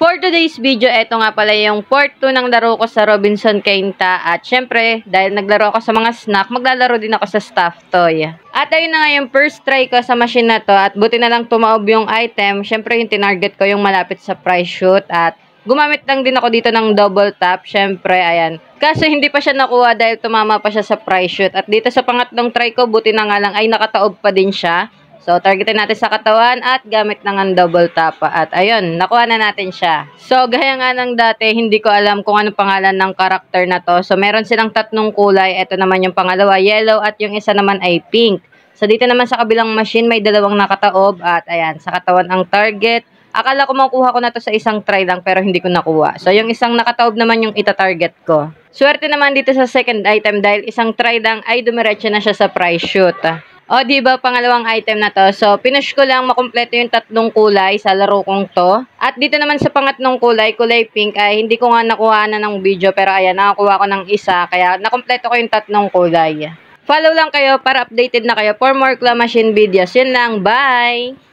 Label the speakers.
Speaker 1: For today's video, eto nga pala yung part 2 ng laro ko sa Robinson Quinta. At syempre, dahil naglaro ako sa mga snack, maglalaro din ako sa stuffed toy. At ayun na nga yung first try ko sa machine na to. At buti na lang tumaob yung item. Syempre, yung tinarget ko yung malapit sa price shoot. At gumamit lang din ako dito ng double tap. Syempre, ayan. Kaso hindi pa siya nakuha dahil tumama pa siya sa price shoot. At dito sa pangatlong try ko, buti na nga lang ay nakataob pa din siya. So, targetin natin sa katawan at gamit na ng double tap. At ayun, nakuha na natin siya. So, gaya nga ng dati, hindi ko alam kung anong pangalan ng karakter na to. So, meron silang tatlong kulay. Ito naman yung pangalawa, yellow, at yung isa naman ay pink. So, dito naman sa kabilang machine, may dalawang nakataob. At ayan, sa katawan ang target. Akala ko makuha ko na to sa isang try lang, pero hindi ko nakuha. So, yung isang nakataob naman yung ita-target ko. Swerte naman dito sa second item dahil isang try lang ay dumiretso na siya sa price shoot. O, diba, pangalawang item na to. So, pinush ko lang makumpleto yung tatlong kulay sa laro kong to. At dito naman sa pangatlong kulay, kulay pink, ay hindi ko nga nakuha na ng video. Pero ayan, nakakuha ko ng isa. Kaya nakumpleto ko yung tatlong kulay. Follow lang kayo para updated na kayo for more claw machine videos. Yun lang, bye!